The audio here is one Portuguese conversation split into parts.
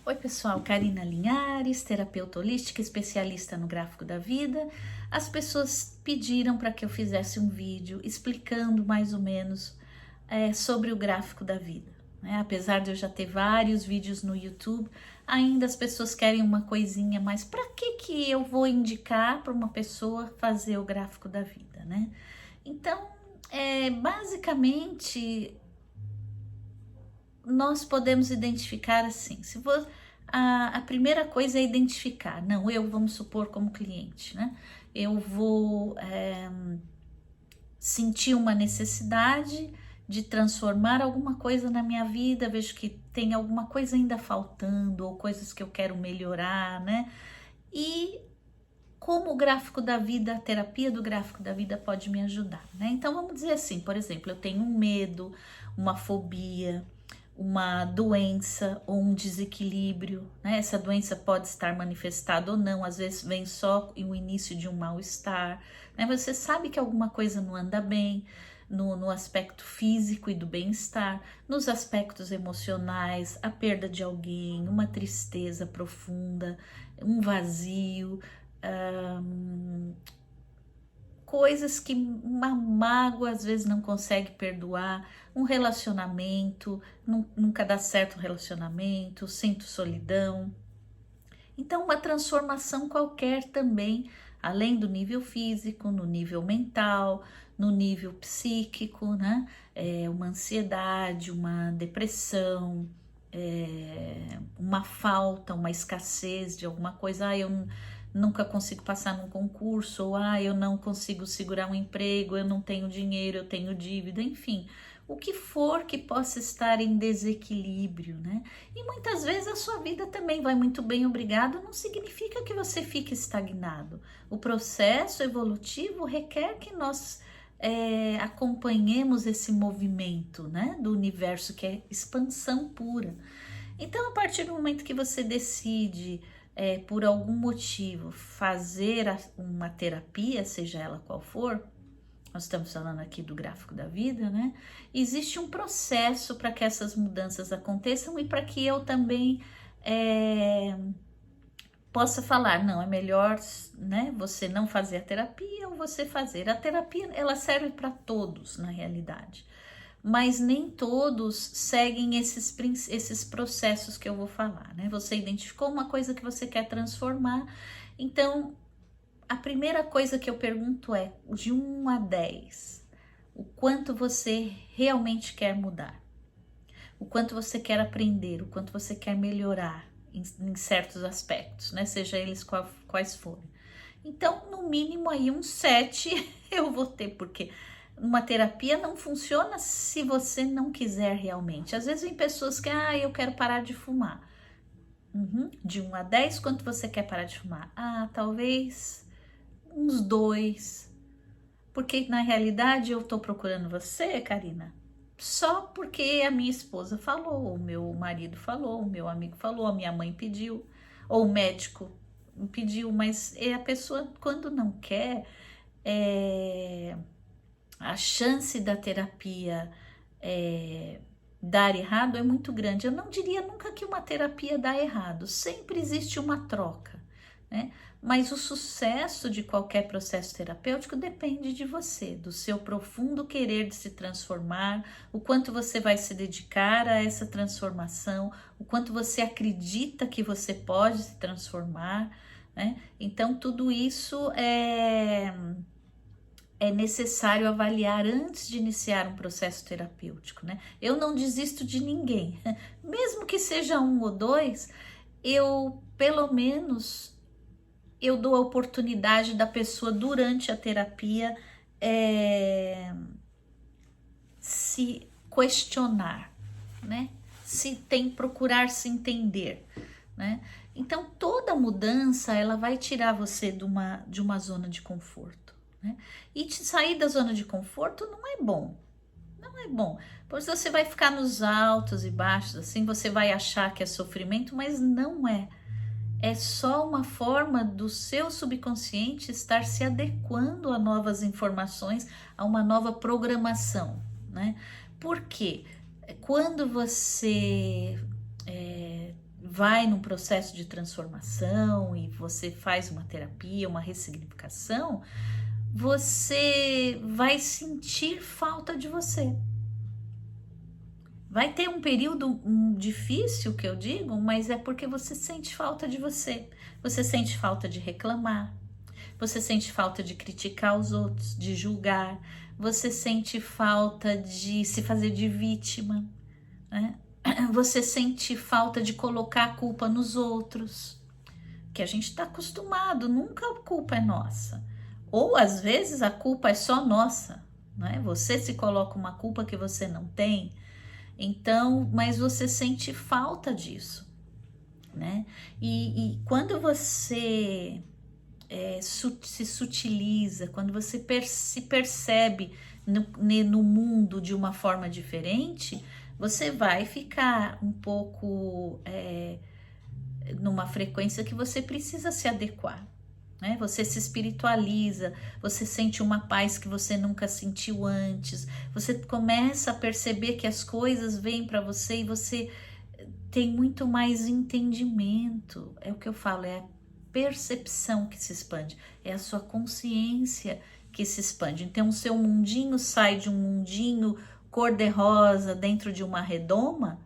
Oi pessoal, Karina Linhares, terapeuta holística, especialista no gráfico da vida. As pessoas pediram para que eu fizesse um vídeo explicando mais ou menos sobre o gráfico da vida, né? Apesar de eu já ter vários vídeos no YouTube, ainda as pessoas querem uma coisinha mais. Para que eu vou indicar para uma pessoa fazer o gráfico da vida, né? Então, basicamente nós podemos identificar assim, a primeira coisa é identificar, não, vamos supor como cliente, né? Eu vou sentir uma necessidade de transformar alguma coisa na minha vida, vejo que tem alguma coisa ainda faltando, ou coisas que eu quero melhorar, né? E como o gráfico da vida, a terapia do gráfico da vida pode me ajudar, né? Então vamos dizer assim, por exemplo, eu tenho um medo, uma fobia, uma doença ou um desequilíbrio, né? Essa doença pode estar manifestada ou não, às vezes vem só o início de um mal-estar, né? Você sabe que alguma coisa não anda bem no aspecto físico e do bem-estar, nos aspectos emocionais, a perda de alguém, uma tristeza profunda, um vazio, coisas que uma mágoa às vezes não consegue perdoar, um relacionamento, nunca dá certo o relacionamento, sinto solidão. Então, uma transformação qualquer também, além do nível físico, no nível mental, no nível psíquico, né? Uma ansiedade, uma depressão, uma falta, uma escassez de alguma coisa. Eu nunca consigo passar num concurso, ou eu não consigo segurar um emprego, eu não tenho dinheiro, eu tenho dívida, enfim. O que for que possa estar em desequilíbrio, né? E muitas vezes a sua vida também vai muito bem, obrigado, não significa que você fique estagnado. O processo evolutivo requer que nós acompanhemos esse movimento, né, do universo, que é expansão pura. Então, a partir do momento que você decide, por algum motivo, fazer uma terapia, seja ela qual for, nós estamos falando aqui do gráfico da vida, né? Existe um processo para que essas mudanças aconteçam e para que eu também possa falar, não, é melhor, né, você não fazer a terapia ou você fazer. A terapia, ela serve para todos, na realidade, mas nem todos seguem esses processos que eu vou falar, né? Você identificou uma coisa que você quer transformar, então a primeira coisa que eu pergunto é, de 1 a 10, o quanto você realmente quer mudar, o quanto você quer aprender, o quanto você quer melhorar em certos aspectos, né? Seja eles quais forem. Então, no mínimo aí um 7 eu vou ter, porque uma terapia não funciona se você não quiser realmente. Às vezes vem pessoas que, eu quero parar de fumar. De 1 a 10, quanto você quer parar de fumar? Talvez uns 2. Porque na realidade eu tô procurando você, Karina, só porque a minha esposa falou, o meu marido falou, o meu amigo falou, a minha mãe pediu, ou o médico pediu, mas a pessoa, quando não quer, a chance da terapia dar errado é muito grande. Eu não diria nunca que uma terapia dá errado, sempre existe uma troca, né? Mas o sucesso de qualquer processo terapêutico depende de você, do seu profundo querer de se transformar, o quanto você vai se dedicar a essa transformação, o quanto você acredita que você pode se transformar, né? Então, tudo isso é necessário avaliar antes de iniciar um processo terapêutico, né? Eu não desisto de ninguém, mesmo que seja 1 ou 2, pelo menos eu dou a oportunidade da pessoa durante a terapia se questionar, né? Procurar se entender, né? Então toda mudança ela vai tirar você de uma zona de conforto, né? E sair da zona de conforto não é bom. Não é bom, pois você vai ficar nos altos e baixos, assim, você vai achar que é sofrimento, mas não é. É só uma forma do seu subconsciente estar se adequando a novas informações, a uma nova programação, né? Porque quando você vai num processo de transformação e você faz uma terapia, uma ressignificação, você vai sentir falta de você. Vai ter um período difícil, que eu digo, mas é porque você sente falta de você. Você sente falta de reclamar, você sente falta de criticar os outros, de julgar, você sente falta de se fazer de vítima, né? Você sente falta de colocar a culpa nos outros, que a gente está acostumado, nunca a culpa é nossa. Ou às vezes a culpa é só nossa, né? Você se coloca uma culpa que você não tem, então, mas você sente falta disso, né? E quando você se sutiliza, quando você se percebe no mundo de uma forma diferente, você vai ficar um pouco numa frequência que você precisa se adequar, né? Você se espiritualiza, você sente uma paz que você nunca sentiu antes, você começa a perceber que as coisas vêm para você e você tem muito mais entendimento. É o que eu falo, é a percepção que se expande, é a sua consciência que se expande. Então, o seu mundinho sai de um mundinho cor-de-rosa dentro de uma redoma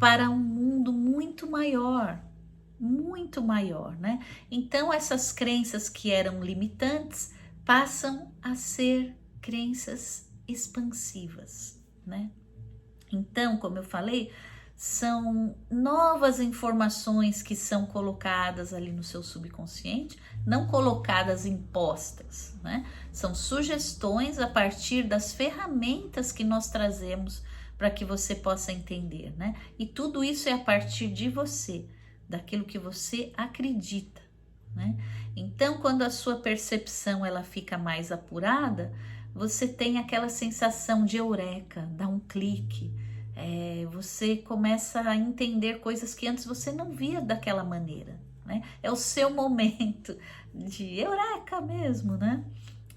para um mundo muito maior, né? Então, essas crenças que eram limitantes passam a ser crenças expansivas, né? Então, como eu falei, são novas informações que são colocadas ali no seu subconsciente, não colocadas impostas, né? São sugestões a partir das ferramentas que nós trazemos para que você possa entender, né? E tudo isso é a partir de você, daquilo que você acredita, né? Então, quando a sua percepção ela fica mais apurada, você tem aquela sensação de eureka, dá um clique, você começa a entender coisas que antes você não via daquela maneira, né? É o seu momento de eureka mesmo, né?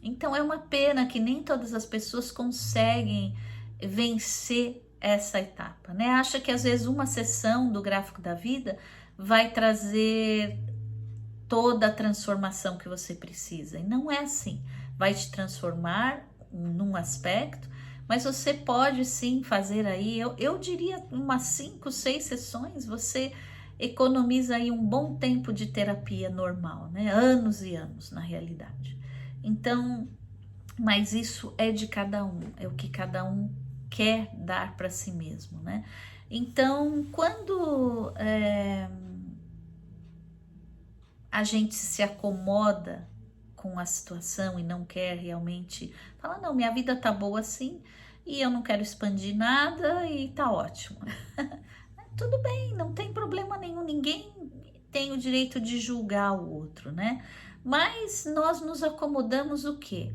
Então é uma pena que nem todas as pessoas conseguem vencer essa etapa, né? Acha que às vezes uma sessão do gráfico da vida vai trazer toda a transformação que você precisa, e não é assim. Vai te transformar num aspecto, mas você pode sim fazer aí, eu diria umas 5, 6 sessões, você economiza aí um bom tempo de terapia normal, né? Anos e anos na realidade. Então, mas isso é de cada um, é o que cada um quer dar para si mesmo, né? Então, quando a gente se acomoda com a situação e não quer realmente falar, não, minha vida tá boa assim e eu não quero expandir nada e tá ótimo. Tudo bem, não tem problema nenhum, ninguém tem o direito de julgar o outro, né? Mas nós nos acomodamos o quê?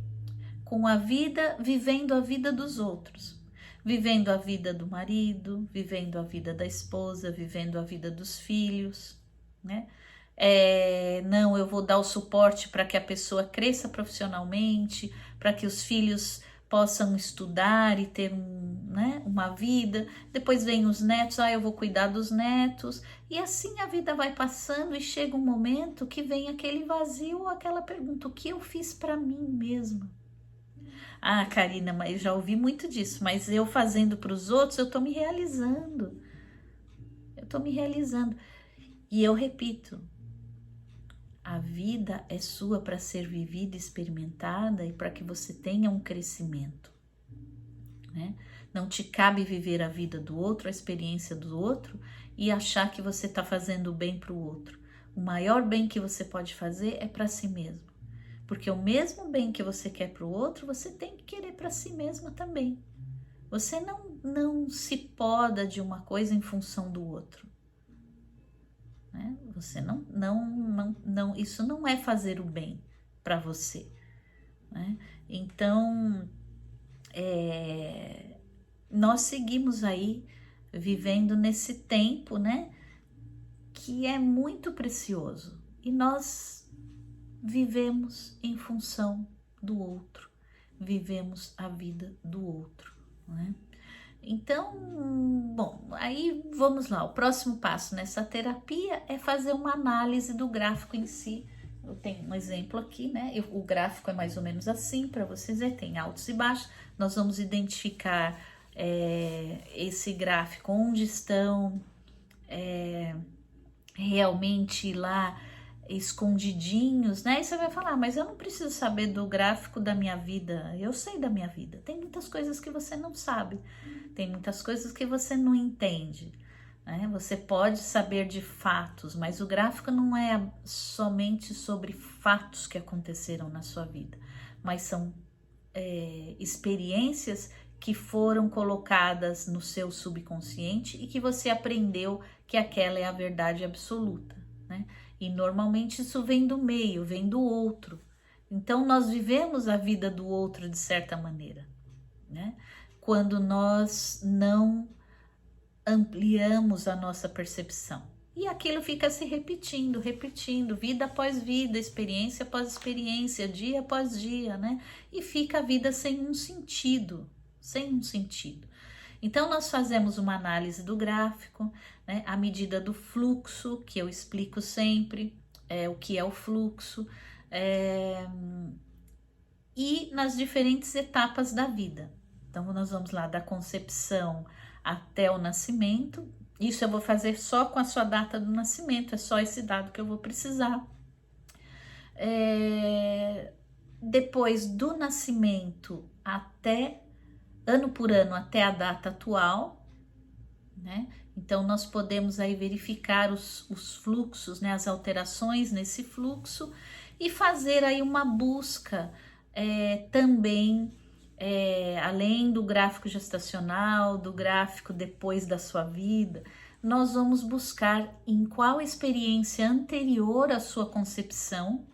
Com a vida, vivendo a vida dos outros. Vivendo a vida do marido, vivendo a vida da esposa, vivendo a vida dos filhos, né? Não, eu vou dar o suporte para que a pessoa cresça profissionalmente, para que os filhos possam estudar e ter né, uma vida. Depois vem os netos, eu vou cuidar dos netos. E assim a vida vai passando e chega um momento que vem aquele vazio, aquela pergunta: o que eu fiz para mim mesma? Ah, Karina, mas eu já ouvi muito disso, mas eu fazendo para os outros, eu estou me realizando. Eu estou me realizando. E eu repito, a vida é sua para ser vivida, experimentada e para que você tenha um crescimento, né? Não te cabe viver a vida do outro, a experiência do outro e achar que você está fazendo bem para o outro. O maior bem que você pode fazer é para si mesmo. Porque o mesmo bem que você quer para o outro, você tem que querer para si mesma também. Você não se poda de uma coisa em função do outro, né? Você não, isso não é fazer o bem para você, né? Então, nós seguimos aí vivendo nesse tempo, né? Que é muito precioso e nós vivemos em função do outro, vivemos a vida do outro, né? Então, bom, aí vamos lá. O próximo passo nessa terapia é fazer uma análise do gráfico em si. Eu tenho um exemplo aqui, né? O gráfico é mais ou menos assim, para vocês verem, tem altos e baixos. Nós vamos identificar esse gráfico, onde estão realmente lá escondidinhos, né? E você vai falar, mas eu não preciso saber do gráfico da minha vida, eu sei da minha vida. Tem muitas coisas que você não sabe, tem muitas coisas que você não entende, né? Você pode saber de fatos, mas o gráfico não é somente sobre fatos que aconteceram na sua vida, mas são experiências que foram colocadas no seu subconsciente e que você aprendeu que aquela é a verdade absoluta, né? E normalmente isso vem do meio, vem do outro. Então nós vivemos a vida do outro de certa maneira, né? Quando nós não ampliamos a nossa percepção. E aquilo fica se repetindo, repetindo, vida após vida, experiência após experiência, dia após dia, né? E fica a vida sem um sentido, sem um sentido. Então, nós fazemos uma análise do gráfico, né? À medida do fluxo, que eu explico sempre, o que é o fluxo, e nas diferentes etapas da vida. Então, nós vamos lá da concepção até o nascimento. Isso eu vou fazer só com a sua data do nascimento, é só esse dado que eu vou precisar. Depois do nascimento até, ano por ano, até a data atual, né? Então, nós podemos aí verificar os fluxos, né? As alterações nesse fluxo e fazer aí uma busca também, além do gráfico gestacional, do gráfico depois da sua vida, nós vamos buscar em qual experiência anterior à sua concepção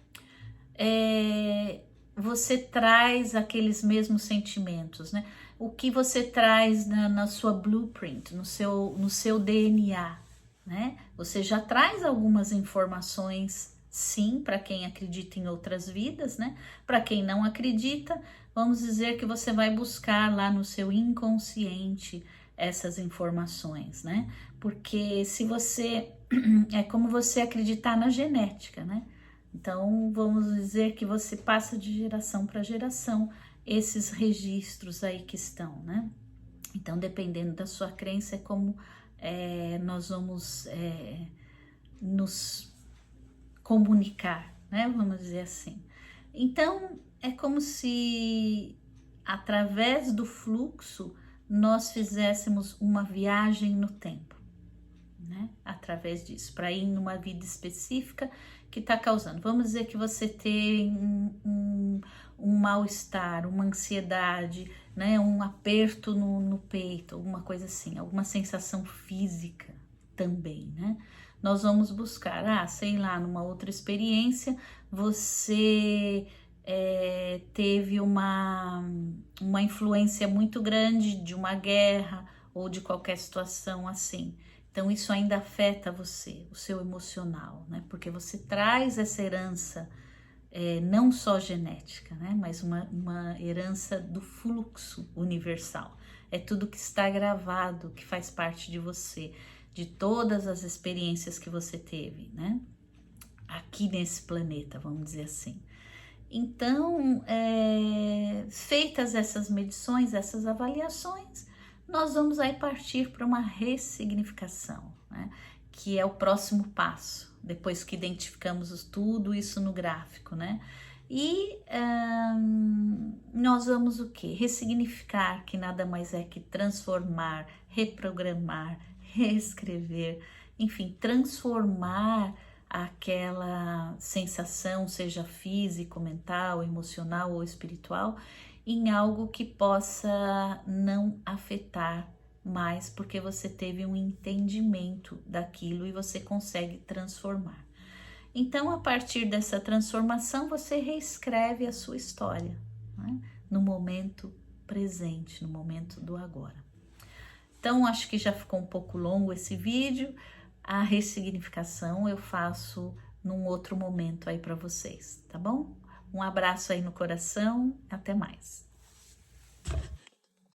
você traz aqueles mesmos sentimentos, né? O que você traz na sua blueprint, no seu DNA, né? Você já traz algumas informações, sim, para quem acredita em outras vidas, né? Para quem não acredita, vamos dizer que você vai buscar lá no seu inconsciente essas informações, né? Porque se você é como você acreditar na genética, né? Então, vamos dizer que você passa de geração para geração esses registros aí que estão, né? Então, dependendo da sua crença, é como nós vamos nos comunicar, né? Vamos dizer assim. Então, é como se, através do fluxo, nós fizéssemos uma viagem no tempo, né? Através disso, para ir numa vida específica que está causando. Vamos dizer que você tem um mal-estar, uma ansiedade, né? Um aperto no peito, alguma coisa assim, alguma sensação física também, né? Nós vamos buscar, sei lá, numa outra experiência, você teve uma influência muito grande de uma guerra ou de qualquer situação assim. Então, isso ainda afeta você, o seu emocional, né? Porque você traz essa herança, não só genética, né? Mas uma herança do fluxo universal. É tudo que está gravado, que faz parte de você, de todas as experiências que você teve, né? Aqui nesse planeta, vamos dizer assim. Então, feitas essas medições, essas avaliações, nós vamos aí partir para uma ressignificação, né? Que é o próximo passo, depois que identificamos tudo isso no gráfico, né? E nós vamos o quê? Ressignificar, que nada mais é que transformar, reprogramar, reescrever, enfim, transformar aquela sensação, seja físico, mental, emocional ou espiritual, em algo que possa não afetar mais, porque você teve um entendimento daquilo e você consegue transformar. Então, a partir dessa transformação, você reescreve a sua história, né? No momento presente, no momento do agora. Então, acho que já ficou um pouco longo esse vídeo. A ressignificação eu faço num outro momento aí para vocês, tá bom? Um abraço aí no coração, até mais.